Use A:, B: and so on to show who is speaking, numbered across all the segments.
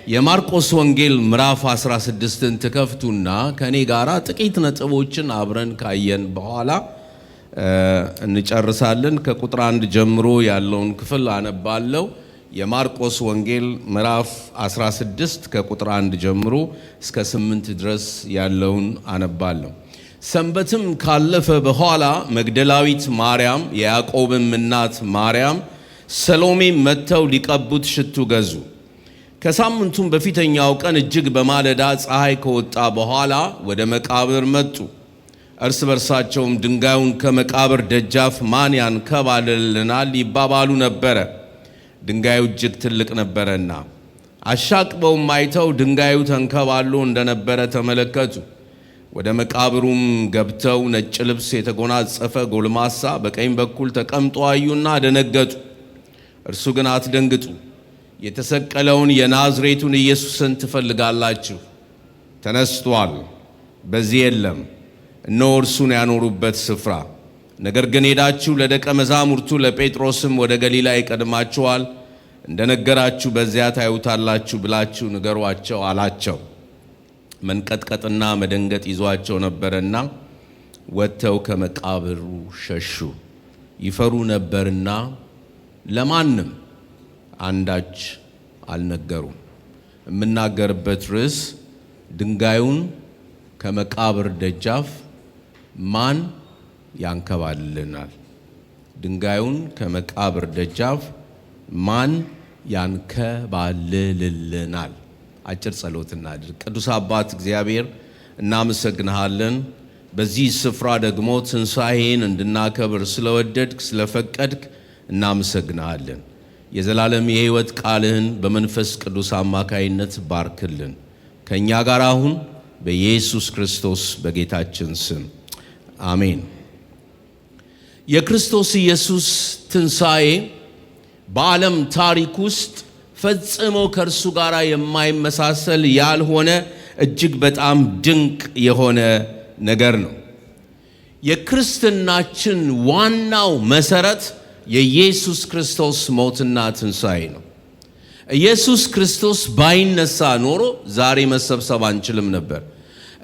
A: የማርቆስ ወንጌል ምዕራፍ 16ን ተከፍቱና ከኔ ጋራ ጥቂት ነጥቦችን አብረን ካየን በኋላ እንጨርሳለን። ከቁጥር 1 ጀምሮ ያለውን ክፍል አነባለሁ። የማርቆስ ወንጌል ምዕራፍ 16 ከቁጥር 1 ጀምሮ እስከ 8 ድረስ ያለውን አነባለሁ። ሰንበትም ካለፈ በኋላ መግደላዊት ማርያም፣ የያዕቆብም እናት ማርያም፣ ሰሎሜ መጥተው ሊቀቡት ሽቱ ገዙ። ከሳምንቱም በፊተኛው ቀን እጅግ በማለዳ ፀሐይ ከወጣ በኋላ ወደ መቃብር መጡ። እርስ በርሳቸውም ድንጋዩን ከመቃብር ደጃፍ ማን ያንከባልልናል ይባባሉ ነበረ። ድንጋዩ እጅግ ትልቅ ነበረና። አሻቅበውም አይተው ድንጋዩ ተንከባሎ እንደነበረ ተመለከቱ። ወደ መቃብሩም ገብተው ነጭ ልብስ የተጎናጸፈ ጎልማሳ በቀኝ በኩል ተቀምጦ አዩና ደነገጡ። እርሱ ግን አትደንግጡ፣ የተሰቀለውን የናዝሬቱን ኢየሱስን ትፈልጋላችሁ? ተነስቷል፣ በዚህ የለም። እነሆ እርሱን ያኖሩበት ስፍራ። ነገር ግን ሄዳችሁ ለደቀ መዛሙርቱ ለጴጥሮስም ወደ ገሊላ ይቀድማችኋል፣ እንደነገራችሁ በዚያ ታዩታላችሁ ብላችሁ ንገሯቸው አላቸው። መንቀጥቀጥና መደንገጥ ይዟቸው ነበርና ወጥተው ከመቃብሩ ሸሹ። ይፈሩ ነበርና ለማንም አንዳች አልነገሩም። የምናገርበት ርዕስ ድንጋዩን ከመቃብር ደጃፍ ማን ያንከባልልናል? ድንጋዩን ከመቃብር ደጃፍ ማን ያንከባልልናል? አጭር ጸሎት እናድርግ። ቅዱስ አባት እግዚአብሔር እናመሰግንሃለን። በዚህ ስፍራ ደግሞ ትንሣኤን እንድናከብር ስለወደድክ ስለፈቀድክ እናመሰግንሃለን። የዘላለም የሕይወት ቃልህን በመንፈስ ቅዱስ አማካይነት ባርክልን። ከእኛ ጋር አሁን በኢየሱስ ክርስቶስ በጌታችን ስም አሜን። የክርስቶስ ኢየሱስ ትንሣኤ በዓለም ታሪክ ውስጥ ፈጽሞ ከእርሱ ጋር የማይመሳሰል ያልሆነ እጅግ በጣም ድንቅ የሆነ ነገር ነው። የክርስትናችን ዋናው መሰረት የኢየሱስ ክርስቶስ ሞትና ትንሣኤ ነው። ኢየሱስ ክርስቶስ ባይነሳ ኖሮ ዛሬ መሰብሰብ አንችልም ነበር።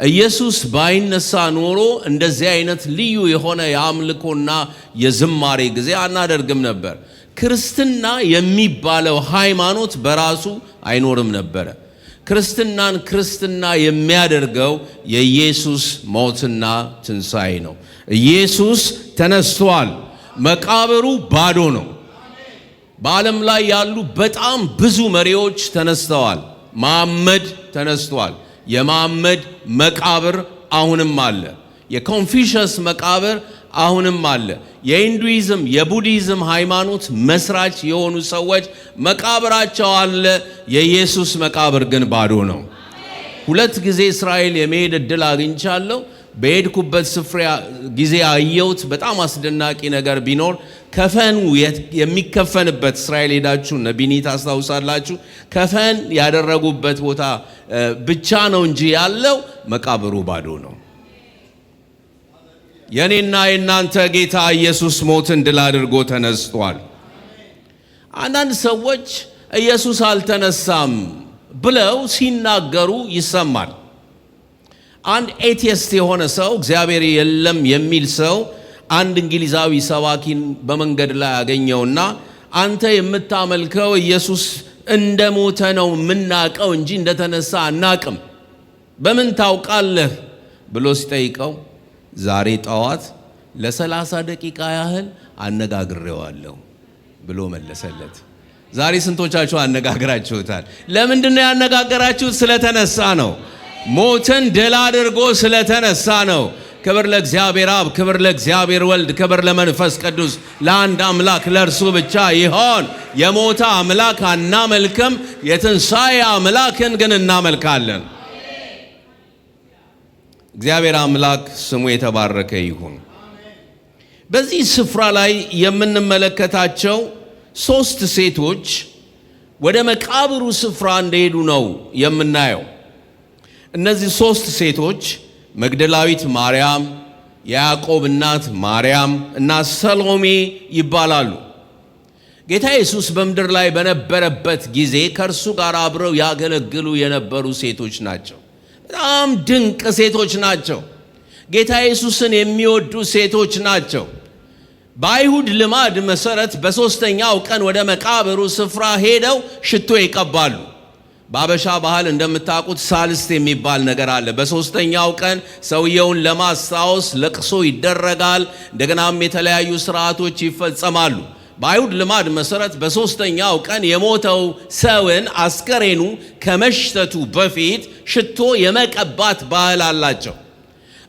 A: ኢየሱስ ባይነሳ ኖሮ እንደዚህ አይነት ልዩ የሆነ የአምልኮና የዝማሬ ጊዜ አናደርግም ነበር። ክርስትና የሚባለው ሃይማኖት በራሱ አይኖርም ነበረ። ክርስትናን ክርስትና የሚያደርገው የኢየሱስ ሞትና ትንሣኤ ነው። ኢየሱስ ተነስቷል። መቃብሩ ባዶ ነው። በዓለም ላይ ያሉ በጣም ብዙ መሪዎች ተነስተዋል። መሐመድ ተነስቷል። የመሐመድ መቃብር አሁንም አለ። የኮንፊሸስ መቃብር አሁንም አለ። የሂንዱይዝም የቡዲዝም ሃይማኖት መስራች የሆኑ ሰዎች መቃብራቸው አለ። የኢየሱስ መቃብር ግን ባዶ ነው። 2 ጊዜ እስራኤል የመሄድ ዕድል አግኝቻለሁ። በሄድኩበት ስፍራ ጊዜ አየሁት። በጣም አስደናቂ ነገር ቢኖር ከፈኑ የሚከፈንበት እስራኤል ሄዳችሁ ነቢኒ ታስታውሳላችሁ። ከፈን ያደረጉበት ቦታ ብቻ ነው እንጂ ያለው መቃብሩ ባዶ ነው። የኔና የናንተ ጌታ ኢየሱስ ሞትን ድል አድርጎ ተነስቷል። አንዳንድ ሰዎች ኢየሱስ አልተነሳም ብለው ሲናገሩ ይሰማል። አንድ ኤቲስት የሆነ ሰው እግዚአብሔር የለም የሚል ሰው አንድ እንግሊዛዊ ሰባኪን በመንገድ ላይ ያገኘውና አንተ የምታመልከው ኢየሱስ እንደሞተ ነው የምናውቀው እንጂ እንደተነሳ አናቅም፣ በምን ታውቃለህ ብሎ ሲጠይቀው ዛሬ ጠዋት ለ30 ደቂቃ ያህል አነጋግሬዋለሁ ብሎ መለሰለት። ዛሬ ስንቶቻችሁ አነጋግራችሁታል? ለምንድነው ያነጋገራችሁት? ስለተነሳ ነው። ሞትን ድል አድርጎ ስለተነሳ ነው። ክብር ለእግዚአብሔር አብ፣ ክብር ለእግዚአብሔር ወልድ፣ ክብር ለመንፈስ ቅዱስ ለአንድ አምላክ ለእርሱ ብቻ ይሆን። የሞተ አምላክ አናመልክም፣ የትንሣኤ አምላክን ግን እናመልካለን። እግዚአብሔር አምላክ ስሙ የተባረከ ይሁን። በዚህ ስፍራ ላይ የምንመለከታቸው 3 ሴቶች ወደ መቃብሩ ስፍራ እንደሄዱ ነው የምናየው። እነዚህ 3 ሴቶች መግደላዊት ማርያም፣ የያዕቆብ እናት ማርያም እና ሰሎሜ ይባላሉ። ጌታ ኢየሱስ በምድር ላይ በነበረበት ጊዜ ከእርሱ ጋር አብረው ያገለግሉ የነበሩ ሴቶች ናቸው። በጣም ድንቅ ሴቶች ናቸው። ጌታ ኢየሱስን የሚወዱ ሴቶች ናቸው። በአይሁድ ልማድ መሰረት በሶስተኛው ቀን ወደ መቃብሩ ስፍራ ሄደው ሽቶ ይቀባሉ። በአበሻ ባህል እንደምታውቁት ሳልስት የሚባል ነገር አለ። በሶስተኛው ቀን ሰውየውን ለማስታወስ ለቅሶ ይደረጋል። እንደገናም የተለያዩ ስርዓቶች ይፈጸማሉ። በአይሁድ ልማድ መሰረት በሶስተኛው ቀን የሞተው ሰውን አስከሬኑ ከመሽተቱ በፊት ሽቶ የመቀባት ባህል አላቸው።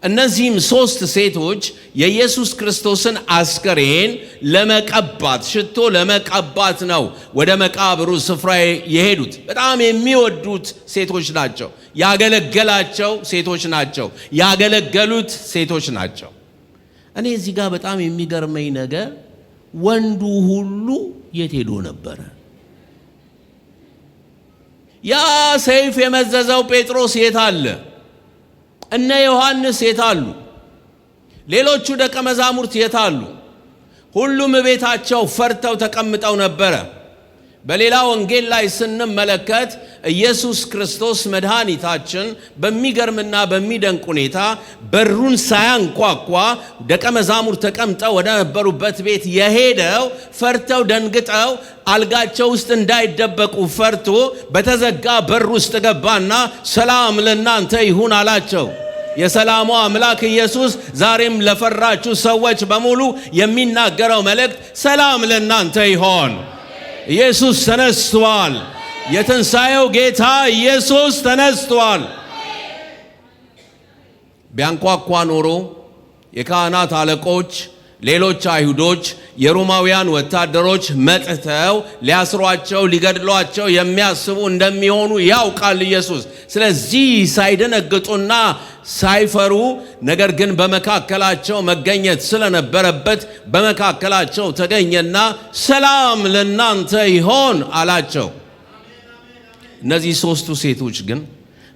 A: እነዚህም ሶስት ሴቶች የኢየሱስ ክርስቶስን አስከሬን ለመቀባት ሽቶ ለመቀባት ነው ወደ መቃብሩ ስፍራ የሄዱት። በጣም የሚወዱት ሴቶች ናቸው። ያገለገላቸው ሴቶች ናቸው። ያገለገሉት ሴቶች ናቸው። እኔ እዚህ ጋር በጣም የሚገርመኝ ነገር ወንዱ ሁሉ የት ሄዶ ነበረ? ያ ሰይፍ የመዘዘው ጴጥሮስ የት አለ? እነ ዮሐንስ የት አሉ? ሌሎቹ ደቀ መዛሙርት የት አሉ? ሁሉም ቤታቸው ፈርተው ተቀምጠው ነበረ። በሌላ ወንጌል ላይ ስንመለከት ኢየሱስ ክርስቶስ መድኃኒታችን በሚገርምና በሚደንቅ ሁኔታ በሩን ሳያንኳኳ ደቀ መዛሙርት ተቀምጠው ወደ ነበሩበት ቤት የሄደው ፈርተው ደንግጠው አልጋቸው ውስጥ እንዳይደበቁ ፈርቶ በተዘጋ በር ውስጥ ገባና ሰላም ለእናንተ ይሁን አላቸው። የሰላሙ አምላክ ኢየሱስ ዛሬም ለፈራችሁ ሰዎች በሙሉ የሚናገረው መልእክት ሰላም ለእናንተ ይሆን። ኢየሱስ ተነስቷል። የትንሣኤው ጌታ ኢየሱስ ተነስቷል። ቢያንኳኳ ኖሮ የካህናት አለቆች፣ ሌሎች አይሁዶች፣ የሮማውያን ወታደሮች መጥተው ሊያስሯቸው ሊገድሏቸው የሚያስቡ እንደሚሆኑ ያውቃል ኢየሱስ። ስለዚህ ሳይደነግጡና ሳይፈሩ ነገር ግን በመካከላቸው መገኘት ስለነበረበት በመካከላቸው ተገኘና ሰላም ለእናንተ ይሆን አላቸው። እነዚህ ሶስቱ ሴቶች ግን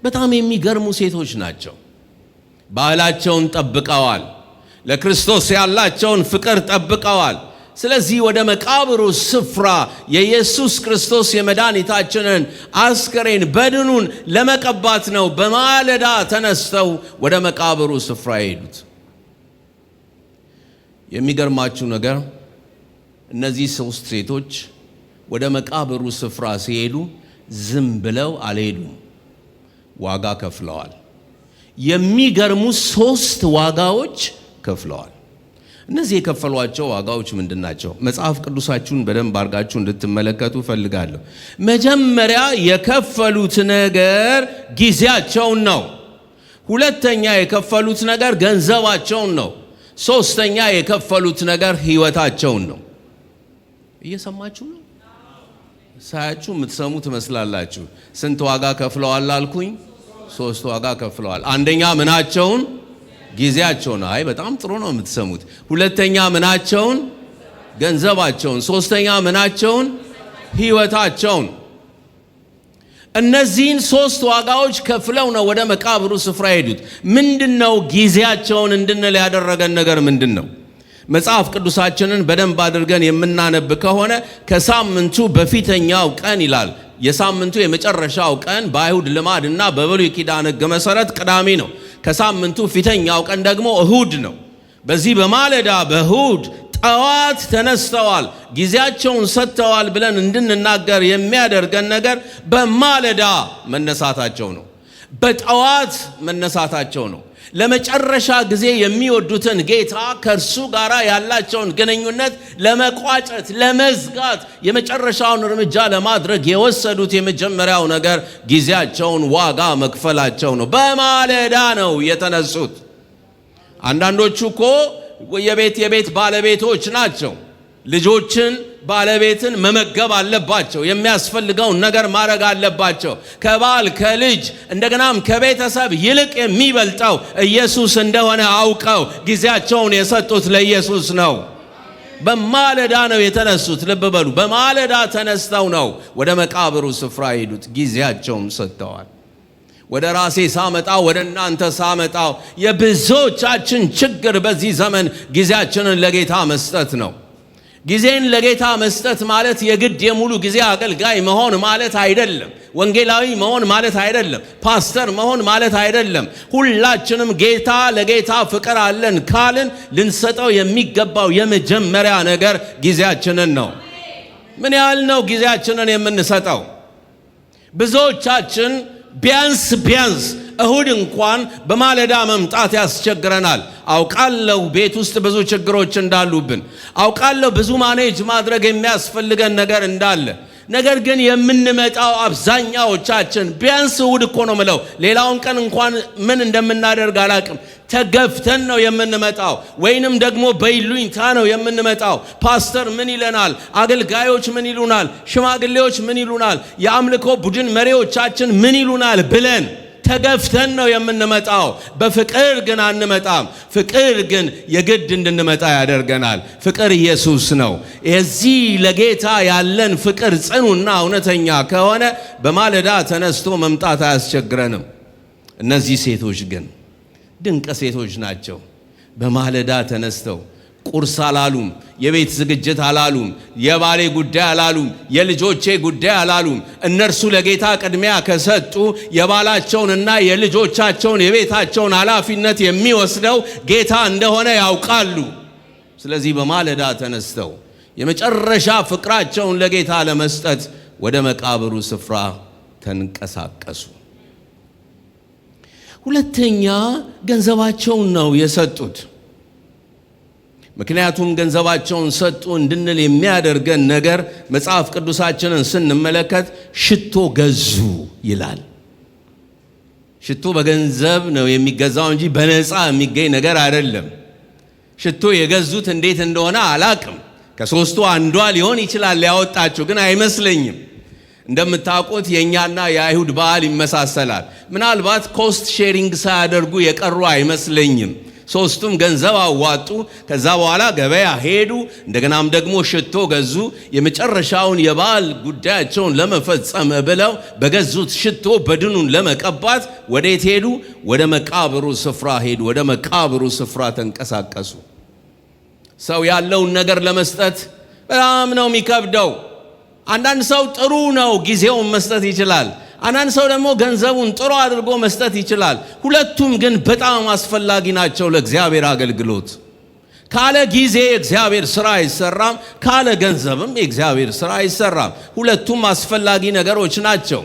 A: በጣም የሚገርሙ ሴቶች ናቸው። ባህላቸውን ጠብቀዋል። ለክርስቶስ ያላቸውን ፍቅር ጠብቀዋል። ስለዚህ ወደ መቃብሩ ስፍራ የኢየሱስ ክርስቶስ የመድኃኒታችንን አስከሬን በድኑን ለመቀባት ነው በማለዳ ተነስተው ወደ መቃብሩ ስፍራ የሄዱት። የሚገርማችሁ ነገር እነዚህ ሶስት ሴቶች ወደ መቃብሩ ስፍራ ሲሄዱ ዝም ብለው አልሄዱም፣ ዋጋ ከፍለዋል። የሚገርሙ ሶስት ዋጋዎች ከፍለዋል። እነዚህ የከፈሏቸው ዋጋዎች ምንድን ናቸው? መጽሐፍ ቅዱሳችሁን በደንብ አድርጋችሁ እንድትመለከቱ ፈልጋለሁ። መጀመሪያ የከፈሉት ነገር ጊዜያቸውን ነው። ሁለተኛ የከፈሉት ነገር ገንዘባቸውን ነው። ሶስተኛ የከፈሉት ነገር ሕይወታቸውን ነው። እየሰማችሁ ነው? ሳያችሁ የምትሰሙ ትመስላላችሁ። ስንት ዋጋ ከፍለዋል አልኩኝ? ሶስት ዋጋ ከፍለዋል። አንደኛ ምናቸውን? ጊዜያቸውን። አይ በጣም ጥሩ ነው የምትሰሙት። ሁለተኛ ምናቸውን? ገንዘባቸውን። ሶስተኛ ምናቸውን? ሕይወታቸውን። እነዚህን ሶስት ዋጋዎች ከፍለው ነው ወደ መቃብሩ ስፍራ ሄዱት። ምንድነው ጊዜያቸውን እንድንል ያደረገን ነገር ምንድነው? መጽሐፍ ቅዱሳችንን በደንብ አድርገን የምናነብ ከሆነ ከሳምንቱ በፊተኛው ቀን ይላል። የሳምንቱ የመጨረሻው ቀን በአይሁድ ልማድና በብሉይ ኪዳን ሕግ መሰረት ቅዳሜ ነው። ከሳምንቱ ፊተኛው ቀን ደግሞ እሁድ ነው። በዚህ በማለዳ በእሁድ ጠዋት ተነስተዋል። ጊዜያቸውን ሰጥተዋል ብለን እንድንናገር የሚያደርገን ነገር በማለዳ መነሳታቸው ነው። በጠዋት መነሳታቸው ነው። ለመጨረሻ ጊዜ የሚወዱትን ጌታ ከእርሱ ጋር ያላቸውን ግንኙነት ለመቋጨት ለመዝጋት የመጨረሻውን እርምጃ ለማድረግ የወሰዱት የመጀመሪያው ነገር ጊዜያቸውን ዋጋ መክፈላቸው ነው። በማለዳ ነው የተነሱት። አንዳንዶቹ እኮ የቤት ባለቤቶች ናቸው። ልጆችን ባለቤትን መመገብ አለባቸው። የሚያስፈልገውን ነገር ማድረግ አለባቸው። ከባል ከልጅ እንደገናም ከቤተሰብ ይልቅ የሚበልጠው ኢየሱስ እንደሆነ አውቀው ጊዜያቸውን የሰጡት ለኢየሱስ ነው። በማለዳ ነው የተነሱት። ልብ በሉ፣ በማለዳ ተነስተው ነው ወደ መቃብሩ ስፍራ ሄዱት። ጊዜያቸውን ሰጥተዋል። ወደ ራሴ ሳመጣው፣ ወደ እናንተ ሳመጣው የብዙዎቻችን ችግር በዚህ ዘመን ጊዜያችንን ለጌታ መስጠት ነው። ጊዜን ለጌታ መስጠት ማለት የግድ የሙሉ ጊዜ አገልጋይ መሆን ማለት አይደለም። ወንጌላዊ መሆን ማለት አይደለም። ፓስተር መሆን ማለት አይደለም። ሁላችንም ለጌታ ፍቅር አለን ካልን ልንሰጠው የሚገባው የመጀመሪያ ነገር ጊዜያችንን ነው። ምን ያህል ነው ጊዜያችንን የምንሰጠው? ብዙዎቻችን ቢያንስ እሁድ እንኳን በማለዳ መምጣት ያስቸግረናል። አውቃለሁ ቤት ውስጥ ብዙ ችግሮች እንዳሉብን፣ አውቃለሁ ብዙ ማኔጅ ማድረግ የሚያስፈልገን ነገር እንዳለ። ነገር ግን የምንመጣው አብዛኛዎቻችን ቢያንስ እሁድ እኮ ነው ምለው፣ ሌላውን ቀን እንኳን ምን እንደምናደርግ አላቅም፣ ተገፍተን ነው የምንመጣው፣ ወይንም ደግሞ በይሉኝታ ነው የምንመጣው። ፓስተር ምን ይለናል? አገልጋዮች ምን ይሉናል? ሽማግሌዎች ምን ይሉናል? የአምልኮ ቡድን መሪዎቻችን ምን ይሉናል ብለን ተገፍተን ነው የምንመጣው። በፍቅር ግን አንመጣም። ፍቅር ግን የግድ እንድንመጣ ያደርገናል። ፍቅር ኢየሱስ ነው። የዚህ ለጌታ ያለን ፍቅር ጽኑና እውነተኛ ከሆነ በማለዳ ተነስቶ መምጣት አያስቸግረንም። እነዚህ ሴቶች ግን ድንቅ ሴቶች ናቸው። በማለዳ ተነስተው ቁርስ አላሉም፣ የቤት ዝግጅት አላሉም፣ የባሌ ጉዳይ አላሉም፣ የልጆቼ ጉዳይ አላሉም። እነርሱ ለጌታ ቅድሚያ ከሰጡ የባላቸውንና የልጆቻቸውን የቤታቸውን ኃላፊነት የሚወስደው ጌታ እንደሆነ ያውቃሉ። ስለዚህ በማለዳ ተነስተው የመጨረሻ ፍቅራቸውን ለጌታ ለመስጠት ወደ መቃብሩ ስፍራ ተንቀሳቀሱ። ሁለተኛ ገንዘባቸውን ነው የሰጡት። ምክንያቱም ገንዘባቸውን ሰጡ እንድንል የሚያደርገን ነገር መጽሐፍ ቅዱሳችንን ስንመለከት ሽቶ ገዙ ይላል። ሽቶ በገንዘብ ነው የሚገዛው እንጂ በነፃ የሚገኝ ነገር አይደለም። ሽቶ የገዙት እንዴት እንደሆነ አላቅም። ከሶስቱ አንዷ ሊሆን ይችላል ያወጣችሁ፣ ግን አይመስለኝም። እንደምታውቁት የኛና የአይሁድ ባህል ይመሳሰላል። ምናልባት ኮስት ሼሪንግ ሳያደርጉ የቀሩ አይመስለኝም። ሶስቱም ገንዘብ አዋጡ። ከዛ በኋላ ገበያ ሄዱ። እንደገናም ደግሞ ሽቶ ገዙ። የመጨረሻውን የበዓል ጉዳያቸውን ለመፈጸም ብለው በገዙት ሽቶ በድኑን ለመቀባት ወዴት ሄዱ? ወደ መቃብሩ ስፍራ ሄዱ። ወደ መቃብሩ ስፍራ ተንቀሳቀሱ። ሰው ያለውን ነገር ለመስጠት በጣም ነው የሚከብደው። አንዳንድ ሰው ጥሩ ነው ጊዜውን መስጠት ይችላል። አንዳንድ ሰው ደግሞ ገንዘቡን ጥሩ አድርጎ መስጠት ይችላል። ሁለቱም ግን በጣም አስፈላጊ ናቸው ለእግዚአብሔር አገልግሎት። ካለ ጊዜ የእግዚአብሔር ሥራ አይሰራም፣ ካለ ገንዘብም የእግዚአብሔር ሥራ አይሰራም። ሁለቱም አስፈላጊ ነገሮች ናቸው።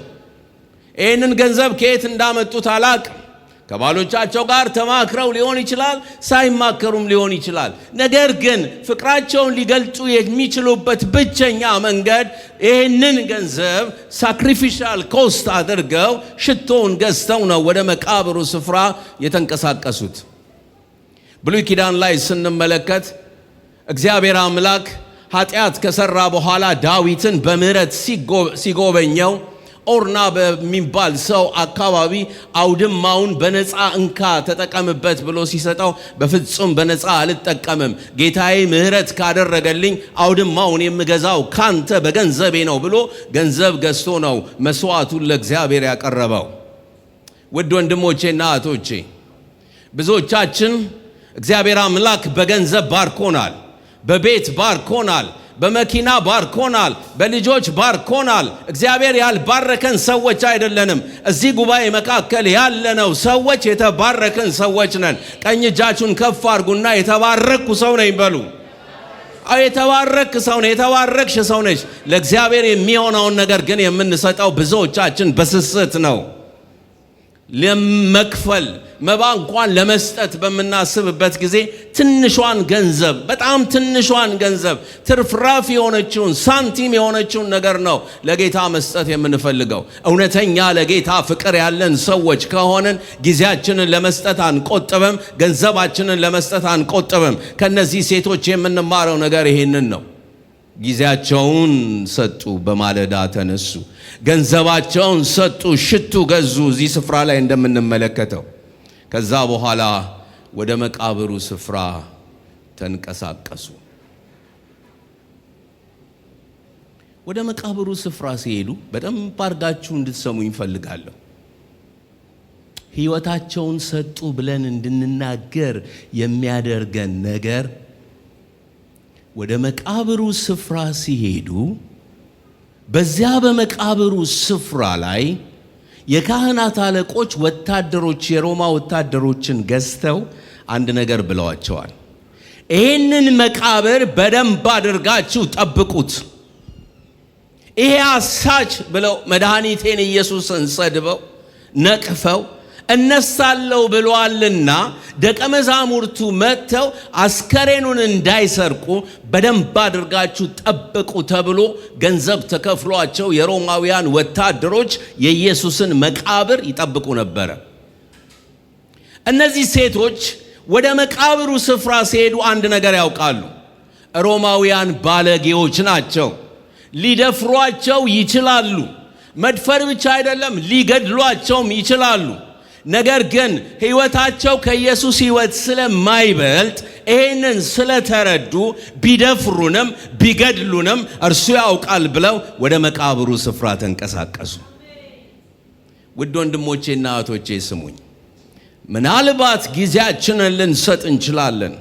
A: ይህንን ገንዘብ ከየት እንዳመጡት አላቅም። ከባሎቻቸው ጋር ተማክረው ሊሆን ይችላል፣ ሳይማከሩም ሊሆን ይችላል። ነገር ግን ፍቅራቸውን ሊገልጹ የሚችሉበት ብቸኛ መንገድ ይህንን ገንዘብ ሳክሪፊሻል ኮስት አድርገው ሽቶውን ገዝተው ነው ወደ መቃብሩ ስፍራ የተንቀሳቀሱት። ብሉይ ኪዳን ላይ ስንመለከት እግዚአብሔር አምላክ ኃጢአት ከሰራ በኋላ ዳዊትን በምህረት ሲጎበኘው ኦርና በሚባል ሰው አካባቢ አውድማውን በነፃ እንካ ተጠቀምበት ብሎ ሲሰጠው በፍጹም በነፃ አልጠቀምም፣ ጌታዬ ምህረት ካደረገልኝ አውድማውን የምገዛው ካንተ በገንዘቤ ነው ብሎ ገንዘብ ገዝቶ ነው መስዋዕቱን ለእግዚአብሔር ያቀረበው። ውድ ወንድሞቼና እህቶቼ፣ ብዙዎቻችን እግዚአብሔር አምላክ በገንዘብ ባርኮናል፣ በቤት ባርኮናል፣ በመኪና ባርኮናል፣ በልጆች ባርኮናል። እግዚአብሔር ያልባረከን ሰዎች አይደለንም። እዚህ ጉባኤ መካከል ያለነው ሰዎች የተባረከን ሰዎች ነን። ቀኝ እጃችሁን ከፍ አድርጉና የተባረኩ ሰው ነኝ በሉ። የተባረክ ሰው ነኝ፣ የተባረክሽ ሰው ነች። ለእግዚአብሔር የሚሆነውን ነገር ግን የምንሰጠው ብዙዎቻችን በስስት ነው። ለመክፈል መባ እንኳን ለመስጠት በምናስብበት ጊዜ ትንሿን ገንዘብ፣ በጣም ትንሿን ገንዘብ፣ ትርፍራፍ የሆነችውን ሳንቲም የሆነችውን ነገር ነው ለጌታ መስጠት የምንፈልገው። እውነተኛ ለጌታ ፍቅር ያለን ሰዎች ከሆንን ጊዜያችንን ለመስጠት አንቆጥብም፣ ገንዘባችንን ለመስጠት አንቆጥብም። ከነዚህ ሴቶች የምንማረው ነገር ይሄንን ነው። ጊዜያቸውን ሰጡ፣ በማለዳ ተነሱ፣ ገንዘባቸውን ሰጡ፣ ሽቱ ገዙ፣ እዚህ ስፍራ ላይ እንደምንመለከተው። ከዛ በኋላ ወደ መቃብሩ ስፍራ ተንቀሳቀሱ። ወደ መቃብሩ ስፍራ ሲሄዱ በደንብ አድርጋችሁ እንድትሰሙኝ እፈልጋለሁ። ሕይወታቸውን ሰጡ ብለን እንድንናገር የሚያደርገን ነገር ወደ መቃብሩ ስፍራ ሲሄዱ በዚያ በመቃብሩ ስፍራ ላይ የካህናት አለቆች ወታደሮች የሮማ ወታደሮችን ገዝተው አንድ ነገር ብለዋቸዋል። ይህንን መቃብር በደንብ አድርጋችሁ ጠብቁት። ይሄ አሳች ብለው መድኃኒቴን ኢየሱስን ሰድበው ነቅፈው እነሳለሁ ብሏልና ደቀ መዛሙርቱ መጥተው አስከሬኑን እንዳይሰርቁ በደንብ አድርጋችሁ ጠብቁ ተብሎ ገንዘብ ተከፍሏቸው የሮማውያን ወታደሮች የኢየሱስን መቃብር ይጠብቁ ነበረ። እነዚህ ሴቶች ወደ መቃብሩ ስፍራ ሲሄዱ አንድ ነገር ያውቃሉ። ሮማውያን ባለጌዎች ናቸው። ሊደፍሯቸው ይችላሉ። መድፈር ብቻ አይደለም፣ ሊገድሏቸውም ይችላሉ። ነገር ግን ሕይወታቸው ከኢየሱስ ሕይወት ስለማይበልጥ ይህንን ስለተረዱ ቢደፍሩንም ቢገድሉንም እርሱ ያውቃል ብለው ወደ መቃብሩ ስፍራ ተንቀሳቀሱ። ውድ ወንድሞቼና እህቶቼ ስሙኝ። ምናልባት ጊዜያችንን ልንሰጥ እንችላለን።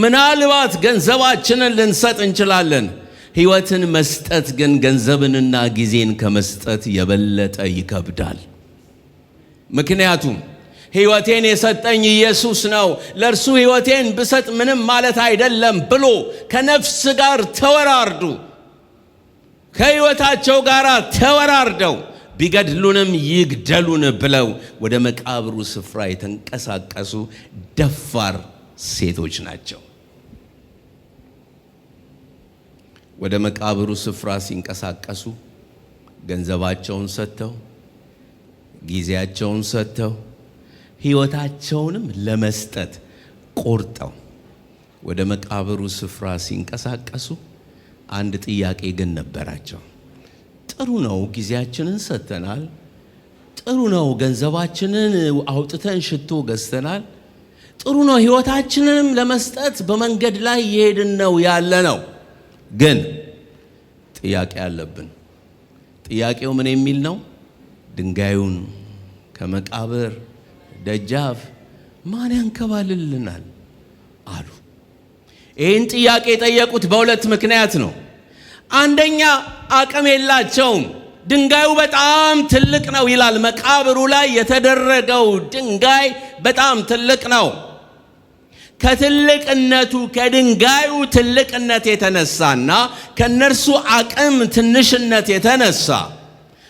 A: ምናልባት ገንዘባችንን ልንሰጥ እንችላለን። ሕይወትን መስጠት ግን ገንዘብንና ጊዜን ከመስጠት የበለጠ ይከብዳል። ምክንያቱም ሕይወቴን የሰጠኝ ኢየሱስ ነው፣ ለእርሱ ሕይወቴን ብሰጥ ምንም ማለት አይደለም ብሎ ከነፍስ ጋር ተወራርዱ፣ ከሕይወታቸው ጋር ተወራርደው ቢገድሉንም ይግደሉን ብለው ወደ መቃብሩ ስፍራ የተንቀሳቀሱ ደፋር ሴቶች ናቸው። ወደ መቃብሩ ስፍራ ሲንቀሳቀሱ ገንዘባቸውን ሰጥተው ጊዜያቸውን ሰጥተው ሕይወታቸውንም ለመስጠት ቆርጠው ወደ መቃብሩ ስፍራ ሲንቀሳቀሱ አንድ ጥያቄ ግን ነበራቸው። ጥሩ ነው፣ ጊዜያችንን ሰጥተናል። ጥሩ ነው፣ ገንዘባችንን አውጥተን ሽቶ ገዝተናል። ጥሩ ነው፣ ሕይወታችንንም ለመስጠት በመንገድ ላይ እየሄድን ነው ያለ ነው። ግን ጥያቄ አለብን። ጥያቄው ምን የሚል ነው? ድንጋዩን ከመቃብር ደጃፍ ማን ያንከባልልናል አሉ። ይህን ጥያቄ የጠየቁት በሁለት ምክንያት ነው። አንደኛ አቅም የላቸውም። ድንጋዩ በጣም ትልቅ ነው ይላል። መቃብሩ ላይ የተደረገው ድንጋይ በጣም ትልቅ ነው። ከትልቅነቱ ከድንጋዩ ትልቅነት የተነሳና ከነርሱ አቅም ትንሽነት የተነሳ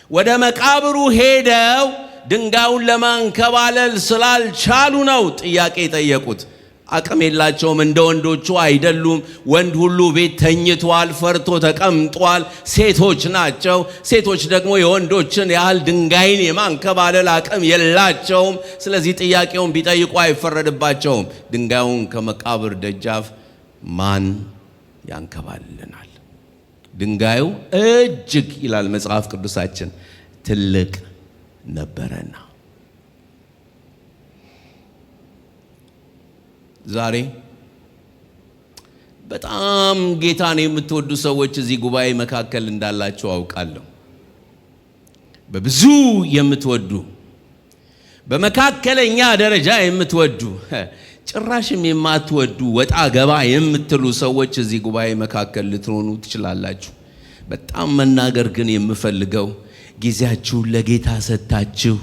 A: ወደ መቃብሩ ሄደው ድንጋዩን ለማንከባለል ስላልቻሉ ነው ጥያቄ የጠየቁት። አቅም የላቸውም። እንደ ወንዶቹ አይደሉም። ወንድ ሁሉ ቤት ተኝቷል፣ ፈርቶ ተቀምጧል። ሴቶች ናቸው። ሴቶች ደግሞ የወንዶችን ያህል ድንጋይን የማንከባለል አቅም የላቸውም። ስለዚህ ጥያቄውን ቢጠይቁ አይፈረድባቸውም። ድንጋዩን ከመቃብር ደጃፍ ማን ያንከባልልናል? ድንጋዩ እጅግ ይላል መጽሐፍ ቅዱሳችን ትልቅ ነበረና። ዛሬ በጣም ጌታን የምትወዱ ሰዎች እዚህ ጉባኤ መካከል እንዳላችሁ አውቃለሁ። በብዙ የምትወዱ፣ በመካከለኛ ደረጃ የምትወዱ፣ ጭራሽም የማትወዱ ወጣ ገባ የምትሉ ሰዎች እዚህ ጉባኤ መካከል ልትሆኑ ትችላላችሁ። በጣም መናገር ግን የምፈልገው ጊዜያችሁን ለጌታ ሰጥታችሁ፣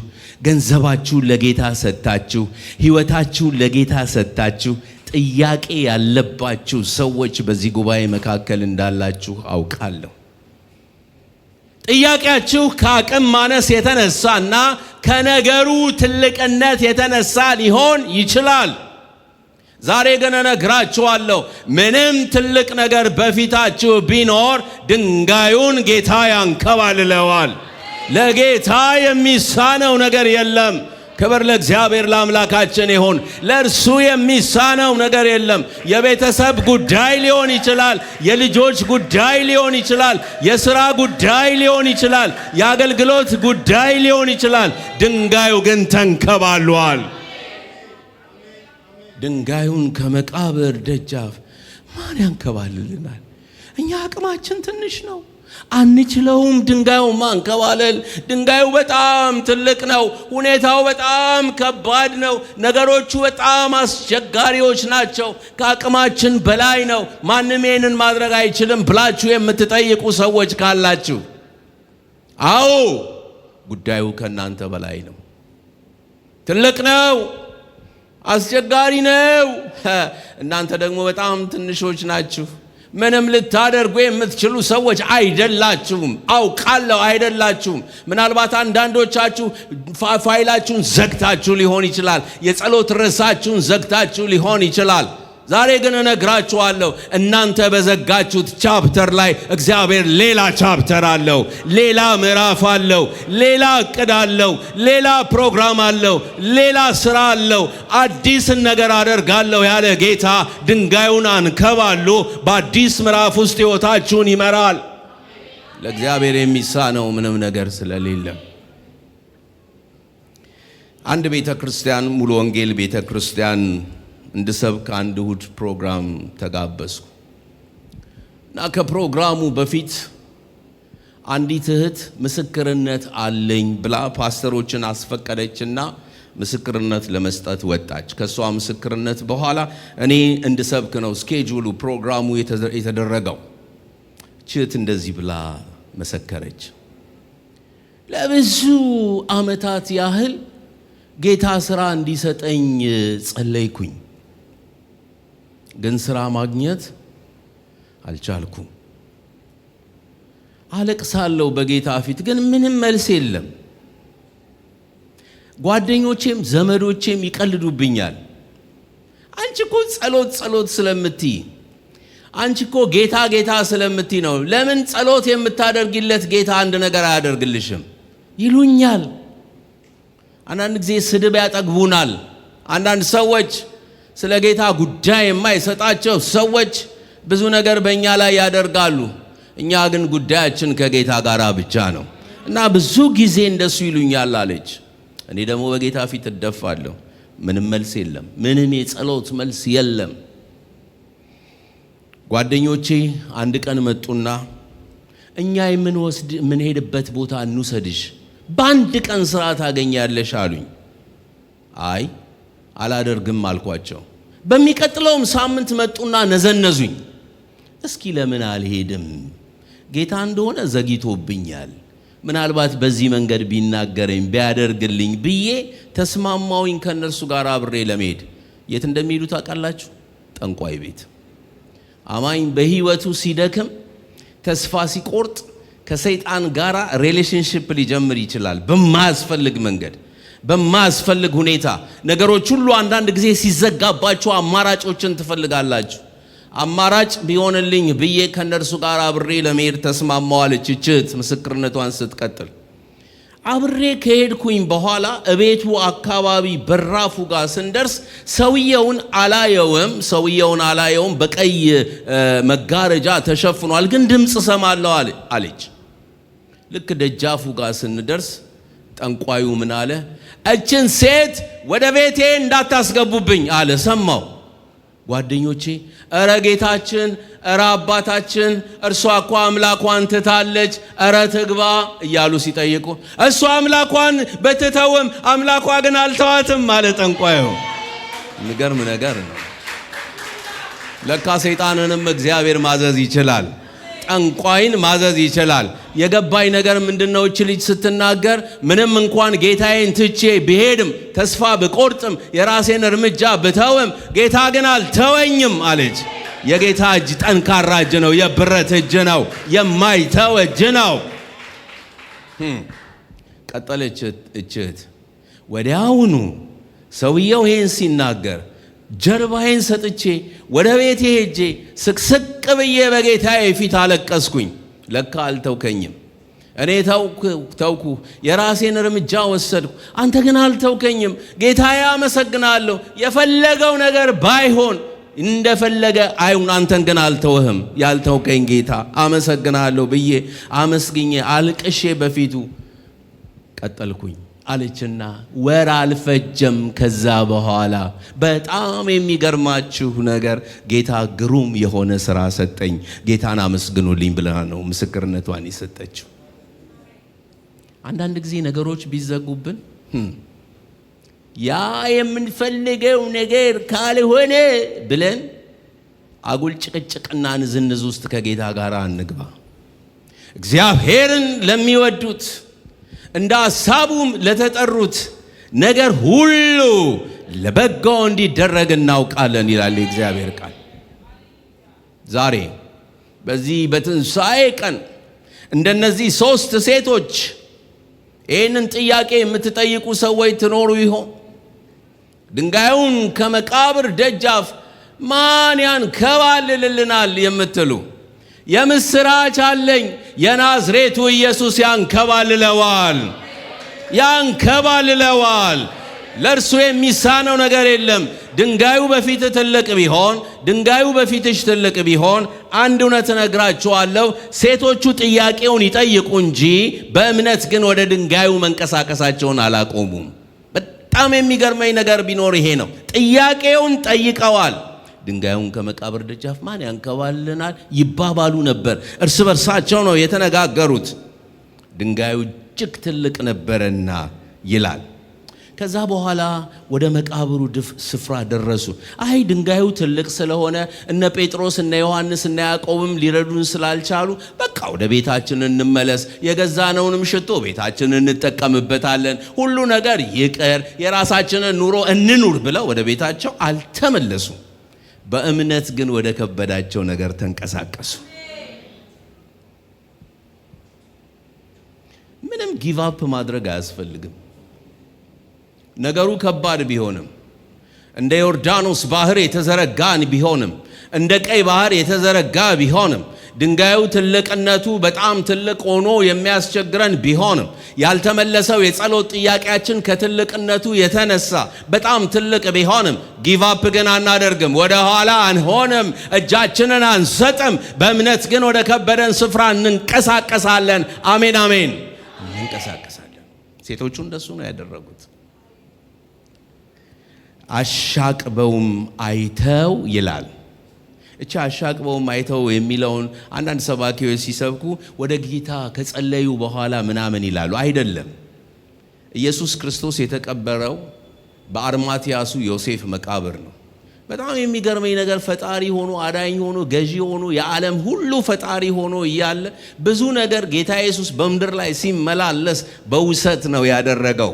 A: ገንዘባችሁን ለጌታ ሰጥታችሁ፣ ሕይወታችሁን ለጌታ ሰጥታችሁ ጥያቄ ያለባችሁ ሰዎች በዚህ ጉባኤ መካከል እንዳላችሁ አውቃለሁ። ጥያቄያችሁ ከአቅም ማነስ የተነሳና ከነገሩ ትልቅነት የተነሳ ሊሆን ይችላል። ዛሬ ግን እነግራችኋለሁ፣ ምንም ትልቅ ነገር በፊታችሁ ቢኖር ድንጋዩን ጌታ ያንከባልለዋል። ለጌታ የሚሳነው ነገር የለም። ክብር ለእግዚአብሔር ለአምላካችን ይሁን። ለእርሱ የሚሳነው ነገር የለም። የቤተሰብ ጉዳይ ሊሆን ይችላል፣ የልጆች ጉዳይ ሊሆን ይችላል፣ የሥራ ጉዳይ ሊሆን ይችላል፣ የአገልግሎት ጉዳይ ሊሆን ይችላል። ድንጋዩ ግን ተንከባሏል። ድንጋዩን ከመቃብር ደጃፍ ማን ያንከባልልናል? እኛ አቅማችን ትንሽ ነው። አንችለውም ድንጋዩን ማንከባለል። ድንጋዩ በጣም ትልቅ ነው። ሁኔታው በጣም ከባድ ነው። ነገሮቹ በጣም አስቸጋሪዎች ናቸው። ከአቅማችን በላይ ነው። ማንም ይህንን ማድረግ አይችልም ብላችሁ የምትጠይቁ ሰዎች ካላችሁ፣ አዎ ጉዳዩ ከእናንተ በላይ ነው። ትልቅ ነው። አስቸጋሪ ነው። እናንተ ደግሞ በጣም ትንሾች ናችሁ። ምንም ልታደርጉ የምትችሉ ሰዎች አይደላችሁም። አውቃለሁ፣ አይደላችሁም። ምናልባት አንዳንዶቻችሁ ፋይላችሁን ዘግታችሁ ሊሆን ይችላል። የጸሎት ርዕሳችሁን ዘግታችሁ ሊሆን ይችላል። ዛሬ ግን እነግራችኋለሁ፣ እናንተ በዘጋችሁት ቻፕተር ላይ እግዚአብሔር ሌላ ቻፕተር አለው፣ ሌላ ምዕራፍ አለው፣ ሌላ እቅድ አለው፣ ሌላ ፕሮግራም አለው፣ ሌላ ስራ አለው። አዲስን ነገር አደርጋለሁ ያለ ጌታ ድንጋዩን አንከባሎ በአዲስ ምዕራፍ ውስጥ ሕይወታችሁን ይመራል። ለእግዚአብሔር የሚሳነው ምንም ነገር ስለሌለ አንድ ቤተ ክርስቲያን ሙሉ ወንጌል ቤተ ክርስቲያን እንድሰብክ አንድ እሁድ ፕሮግራም ተጋበዝኩ እና ከፕሮግራሙ በፊት አንዲት እህት ምስክርነት አለኝ ብላ ፓስተሮችን አስፈቀደችና ምስክርነት ለመስጠት ወጣች። ከሷ ምስክርነት በኋላ እኔ እንድሰብክ ነው ስኬጁሉ ፕሮግራሙ የተደረገው። እህት እንደዚህ ብላ መሰከረች። ለብዙ ዓመታት ያህል ጌታ ስራ እንዲሰጠኝ ጸለይኩኝ፣ ግን ስራ ማግኘት አልቻልኩም። አለቅሳለሁ በጌታ ፊት፣ ግን ምንም መልስ የለም። ጓደኞቼም ዘመዶቼም ይቀልዱብኛል። አንቺ እኮ ጸሎት ስለምትይ፣ አንቺ እኮ ጌታ ጌታ ስለምትይ ነው። ለምን ጸሎት የምታደርጊለት ጌታ አንድ ነገር አያደርግልሽም ይሉኛል። አንዳንድ ጊዜ ስድብ ያጠግቡናል። አንዳንድ ሰዎች ስለ ጌታ ጉዳይ የማይሰጣቸው ሰዎች ብዙ ነገር በእኛ ላይ ያደርጋሉ። እኛ ግን ጉዳያችን ከጌታ ጋር ብቻ ነው እና ብዙ ጊዜ እንደሱ ይሉኛል አለች። እኔ ደግሞ በጌታ ፊት እደፋለሁ። ምንም መልስ የለም። ምንም የጸሎት መልስ የለም። ጓደኞቼ አንድ ቀን መጡና እኛ የምንሄድበት ቦታ እንውሰድሽ፣ በአንድ ቀን ስራ ታገኛለሽ አሉኝ። አይ አላደርግም አልኳቸው። በሚቀጥለውም ሳምንት መጡና ነዘነዙኝ። እስኪ ለምን አልሄድም? ጌታ እንደሆነ ዘግይቶብኛል፣ ምናልባት በዚህ መንገድ ቢናገረኝ ቢያደርግልኝ ብዬ ተስማማውኝ ከነርሱ ጋር አብሬ ለመሄድ። የት እንደሚሄዱ ታውቃላችሁ? ጠንቋይ ቤት። አማኝ በህይወቱ ሲደክም ተስፋ ሲቆርጥ ከሰይጣን ጋራ ሪሌሽንሺፕ ሊጀምር ይችላል። በማያስፈልግ መንገድ፣ በማያስፈልግ ሁኔታ ነገሮች ሁሉ አንዳንድ ጊዜ ሲዘጋባችሁ አማራጮችን ትፈልጋላችሁ። አማራጭ ቢሆንልኝ ብዬ ከነርሱ ጋር አብሬ ለመሄድ ተስማማዋለች። እህት ምስክርነቷን ስትቀጥል አብሬ ከሄድኩኝ በኋላ እቤቱ አካባቢ በራፉ ጋር ስንደርስ ሰውየውን አላየውም። በቀይ መጋረጃ ተሸፍኗል፣ ግን ድምፅ ሰማለሁ አለች። ልክ ደጃፉ ጋር ስንደርስ ጠንቋዩ ምን አለ? እችን ሴት ወደ ቤቴ እንዳታስገቡብኝ አለ። ሰማው። ጓደኞቼ እረ ጌታችን፣ እረ አባታችን፣ እርሷ እኮ አምላኳን ትታለች፣ እረ ትግባ እያሉ ሲጠይቁ እሷ አምላኳን በትተውም አምላኳ ግን አልተዋትም አለ ጠንቋዩ። የሚገርም ነገር ነው። ለካ ሰይጣንንም እግዚአብሔር ማዘዝ ይችላል። ጠንቋይን ማዘዝ ይችላል። የገባኝ ነገር ምንድነው? እቺ ልጅ ስትናገር ምንም እንኳን ጌታዬን ትቼ ብሄድም ተስፋ ብቆርጥም የራሴን እርምጃ ብተውም ጌታ ግን አልተወኝም አለች። የጌታ እጅ ጠንካራ እጅ ነው። የብረት እጅ ነው። የማይተው እጅ ነው። ቀጠለች እህት። ወዲያውኑ ሰውየው ይሄን ሲናገር ጀርባዬን ሰጥቼ ወደ ቤቴ ሄጄ ስቅስቅ ብዬ በጌታዬ ፊት አለቀስኩኝ። ለካ አልተውከኝም። እኔ ተውኩ፣ የራሴን እርምጃ ወሰድኩ። አንተ ግን አልተውከኝም። ጌታዬ አመሰግናለሁ። የፈለገው ነገር ባይሆን እንደፈለገ አይሁን፣ አንተን ግን አልተውህም። ያልተውከኝ ጌታ አመሰግናለሁ ብዬ አመስግኜ አልቅሼ በፊቱ ቀጠልኩኝ። አለችና ወር አልፈጀም። ከዛ በኋላ በጣም የሚገርማችሁ ነገር ጌታ ግሩም የሆነ ሥራ ሰጠኝ፣ ጌታን አመስግኑልኝ ብላ ነው ምስክርነቷን የሰጠችው። አንዳንድ ጊዜ ነገሮች ቢዘጉብን ያ የምንፈልገው ነገር ካልሆነ ብለን አጉል ጭቅጭቅና ንዝንዝ ውስጥ ከጌታ ጋር አንግባ። እግዚአብሔርን ለሚወዱት እንደ ሐሳቡም ለተጠሩት ነገር ሁሉ ለበጎ እንዲደረግ እናውቃለን ይላል የእግዚአብሔር ቃል። ዛሬ በዚህ በትንሣኤ ቀን እንደነዚህ 3 ሴቶች ይህንን ጥያቄ የምትጠይቁ ሰዎች ትኖሩ ይሆን? ድንጋዩን ከመቃብር ደጃፍ ማን ያንከባልልልናል የምትሉ የምስራች አለኝ። የናዝሬቱ ኢየሱስ ያንከባልለዋል፣ ያንከባልለዋል። ለእርሱ የሚሳነው ነገር የለም። ድንጋዩ በፊት ትልቅ ቢሆን፣ ድንጋዩ በፊትሽ ትልቅ ቢሆን አንድ እውነት እነግራችኋለሁ፣ ሴቶቹ ጥያቄውን ይጠይቁ እንጂ በእምነት ግን ወደ ድንጋዩ መንቀሳቀሳቸውን አላቆሙም። በጣም የሚገርመኝ ነገር ቢኖር ይሄ ነው። ጥያቄውን ጠይቀዋል። ድንጋዩን ከመቃብር ደጃፍ ማን ያንከባልልናል ይባባሉ ነበር። እርስ በርሳቸው ነው የተነጋገሩት። ድንጋዩ እጅግ ትልቅ ነበረና ይላል። ከዛ በኋላ ወደ መቃብሩ ስፍራ ደረሱ። አይ ድንጋዩ ትልቅ ስለሆነ እነ ጴጥሮስ እነ ዮሐንስ እነ ያዕቆብም ሊረዱን ስላልቻሉ በቃ ወደ ቤታችን እንመለስ፣ የገዛነውንም ሽቶ ቤታችን እንጠቀምበታለን፣ ሁሉ ነገር ይቅር፣ የራሳችንን ኑሮ እንኑር ብለው ወደ ቤታቸው አልተመለሱም። በእምነት ግን ወደ ከበዳቸው ነገር ተንቀሳቀሱ። ምንም ጊቭ አፕ ማድረግ አያስፈልግም። ነገሩ ከባድ ቢሆንም፣ እንደ ዮርዳኖስ ባህር የተዘረጋን ቢሆንም፣ እንደ ቀይ ባህር የተዘረጋ ቢሆንም፣ ድንጋዩ ትልቅነቱ በጣም ትልቅ ሆኖ የሚያስቸግረን ቢሆንም፣ ያልተመለሰው የጸሎት ጥያቄያችን ከትልቅነቱ የተነሳ በጣም ትልቅ ቢሆንም ጊቭ አፕ ግን አናደርግም፣ ወደ ኋላ አንሆንም፣ እጃችንን አንሰጥም። በእምነት ግን ወደ ከበደን ስፍራ እንንቀሳቀሳለን። አሜን አሜን፣ እንንቀሳቀሳለን። ሴቶቹ እንደሱ ነው ያደረጉት። አሻቅበውም አይተው ይላል። እቻ አሻቅበውም አይተው የሚለውን አንዳንድ ሰባኪዎች ሲሰብኩ ወደ ጌታ ከጸለዩ በኋላ ምናምን ይላሉ። አይደለም። ኢየሱስ ክርስቶስ የተቀበረው በአርማትያሱ ዮሴፍ መቃብር ነው። በጣም የሚገርመኝ ነገር ፈጣሪ ሆኖ አዳኝ ሆኖ ገዢ ሆኖ የዓለም ሁሉ ፈጣሪ ሆኖ እያለ ብዙ ነገር ጌታ ኢየሱስ በምድር ላይ ሲመላለስ በውሰት ነው ያደረገው።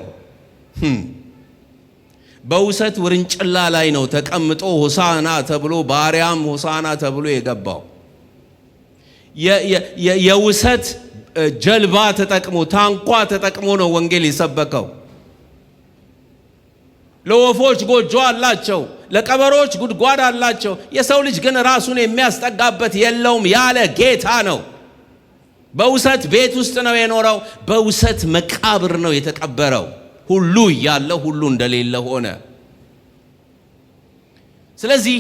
A: በውሰት ውርንጭላ ላይ ነው ተቀምጦ ሆሳና ተብሎ ባሪያም ሆሳና ተብሎ የገባው። የውሰት ጀልባ ተጠቅሞ ታንኳ ተጠቅሞ ነው ወንጌል የሰበከው። ለወፎች ጎጆ አላቸው፣ ለቀበሮች ጉድጓድ አላቸው፣ የሰው ልጅ ግን ራሱን የሚያስጠጋበት የለውም ያለ ጌታ ነው። በውሰት ቤት ውስጥ ነው የኖረው። በውሰት መቃብር ነው የተቀበረው። ሁሉ እያለ ሁሉ እንደሌለ ሆነ። ስለዚህ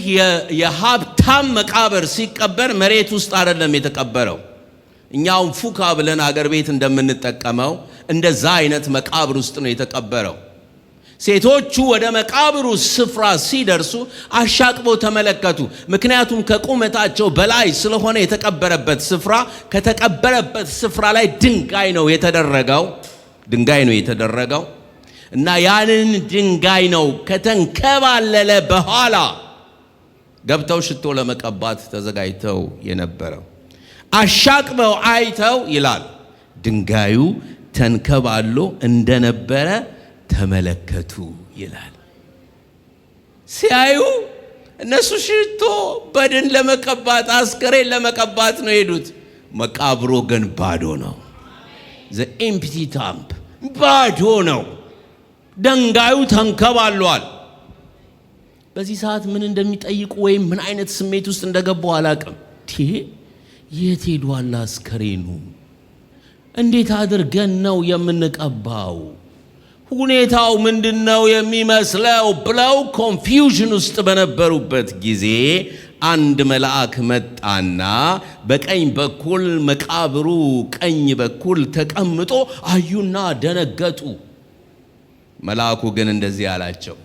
A: የሀብታም መቃብር ሲቀበር መሬት ውስጥ አይደለም የተቀበረው። እኛውም ፉካ ብለን አገር ቤት እንደምንጠቀመው እንደዛ አይነት መቃብር ውስጥ ነው የተቀበረው። ሴቶቹ ወደ መቃብሩ ስፍራ ሲደርሱ አሻቅበው ተመለከቱ። ምክንያቱም ከቁመታቸው በላይ ስለሆነ የተቀበረበት ስፍራ፣ ከተቀበረበት ስፍራ ላይ ድንጋይ ነው የተደረገው እና ያንን ድንጋይ ነው ከተንከባለለ በኋላ ገብተው ሽቶ ለመቀባት ተዘጋጅተው የነበረው። አሻቅበው አይተው ይላል ድንጋዩ ተንከባሎ እንደነበረ ተመለከቱ ይላል። ሲያዩ እነሱ ሽቶ በድን ለመቀባት አስከሬን ለመቀባት ነው የሄዱት። መቃብሩ ግን ባዶ ነው። the empty tomb ባዶ ነው። ድንጋዩ ተንከባሏል። በዚህ ሰዓት ምን እንደሚጠይቁ ወይም ምን አይነት ስሜት ውስጥ እንደገቡ አላቅም። የት ሄዷል አስከሬኑ? እንዴት አድርገን ነው የምንቀባው? ሁኔታው ምንድነው የሚመስለው ብለው ኮንፊውዥን ውስጥ በነበሩበት ጊዜ አንድ መልአክ መጣና በቀኝ በኩል መቃብሩ ቀኝ በኩል ተቀምጦ አዩና ደነገጡ። መልአኩ ግን እንደዚህ አላቸው፣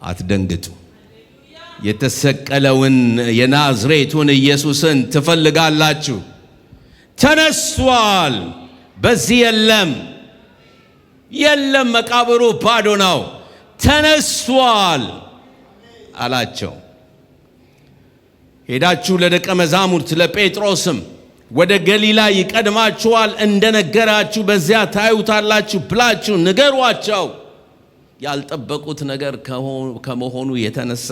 A: አትደንግጡ። የተሰቀለውን የናዝሬቱን ኢየሱስን ትፈልጋላችሁ? ተነስቷል፣ በዚህ የለም፣ መቃብሩ ባዶ ነው፣ ተነስቷል አላቸው። ሄዳችሁ ለደቀ መዛሙርት ለጴጥሮስም ወደ ገሊላ ይቀድማችኋል፣ እንደነገራችሁ በዚያ ታዩታላችሁ ብላችሁ ንገሯቸው። ያልጠበቁት ነገር ከመሆኑ የተነሳ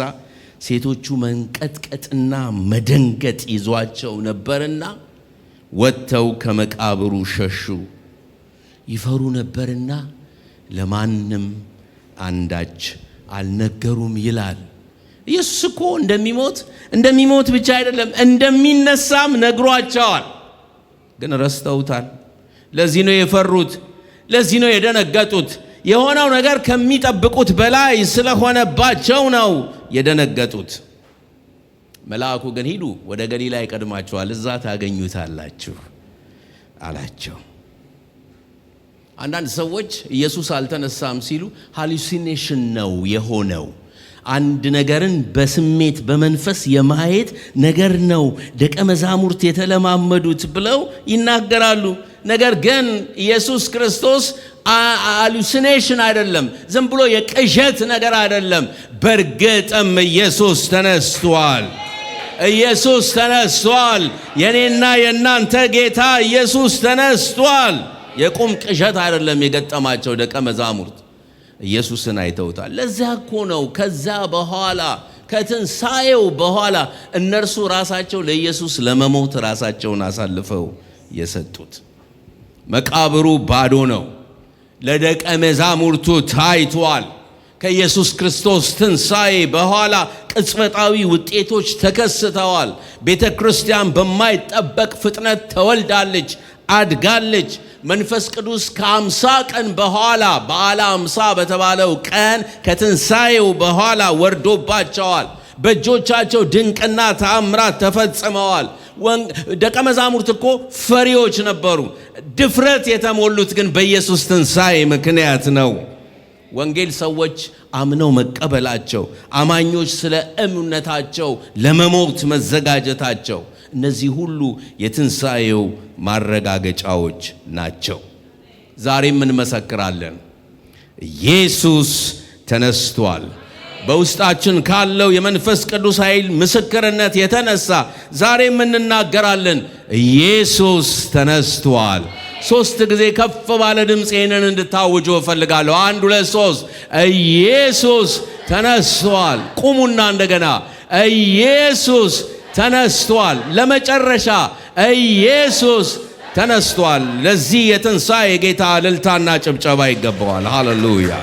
A: ሴቶቹ መንቀጥቀጥና መደንገጥ ይዟቸው ነበርና ወጥተው ከመቃብሩ ሸሹ። ይፈሩ ነበርና ለማንም አንዳች አልነገሩም ይላል። ኢየሱስ እኮ እንደሚሞት ብቻ አይደለም እንደሚነሳም ነግሯቸዋል። ግን ረስተውታል። ለዚህ ነው የፈሩት፣ ለዚህ ነው የደነገጡት። የሆነው ነገር ከሚጠብቁት በላይ ስለሆነባቸው ነው የደነገጡት። መልአኩ ግን ሂዱ፣ ወደ ገሊላ ይቀድማችኋል፣ እዛ ታገኙታላችሁ አላቸው። አንዳንድ ሰዎች ኢየሱስ አልተነሳም ሲሉ ሃሉሲኔሽን ነው የሆነው፣ አንድ ነገርን በስሜት በመንፈስ የማየት ነገር ነው ደቀ መዛሙርት የተለማመዱት ብለው ይናገራሉ። ነገር ግን ኢየሱስ ክርስቶስ ሃሉሲኔሽን አይደለም፣ ዝም ብሎ የቅዠት ነገር አይደለም። በእርግጥም ኢየሱስ ተነስቷል። ኢየሱስ ተነስቷል። የኔና የናንተ ጌታ ኢየሱስ ተነስቷል። የቁም ቅዠት አይደለም የገጠማቸው ደቀ መዛሙርት፣ ኢየሱስን አይተውታል። ለዚያ እኮ ነው ከዛ በኋላ ከትንሣኤው በኋላ እነርሱ ራሳቸው ለኢየሱስ ለመሞት ራሳቸውን አሳልፈው የሰጡት። መቃብሩ ባዶ ነው፣ ለደቀ መዛሙርቱ ታይቷል። ከኢየሱስ ክርስቶስ ትንሣኤ በኋላ ቅጽበታዊ ውጤቶች ተከስተዋል። ቤተ ክርስቲያን በማይጠበቅ ፍጥነት ተወልዳለች፣ አድጋለች። መንፈስ ቅዱስ ከ50 ቀን በኋላ በዓለ 50 በተባለው ቀን ከትንሣኤው በኋላ ወርዶባቸዋል። በእጆቻቸው ድንቅና ተአምራት ተፈጽመዋል። ደቀ መዛሙርት እኮ ፈሪዎች ነበሩ። ድፍረት የተሞሉት ግን በኢየሱስ ትንሣኤ ምክንያት ነው። ወንጌል ሰዎች አምነው መቀበላቸው፣ አማኞች ስለ እምነታቸው ለመሞት መዘጋጀታቸው፣ እነዚህ ሁሉ የትንሣኤው ማረጋገጫዎች ናቸው። ዛሬም እንመሰክራለን፣ ኢየሱስ ተነስቷል። በውስጣችን ካለው የመንፈስ ቅዱስ ኃይል ምስክርነት የተነሳ ዛሬም እንናገራለን፣ ኢየሱስ ተነስቷል። 3 ጊዜ ከፍ ባለ ድምፅ ይህንን እንድታውጁ እፈልጋለሁ። 1 2 3 ኢየሱስ ተነስቷል። ቁሙና እንደገና ኢየሱስ ተነስቷል። ለመጨረሻ ኢየሱስ ተነስቷል። ለዚህ የትንሣኤ ጌታ እልልታና ጭብጨባ ይገባዋል። ሃሌሉያ።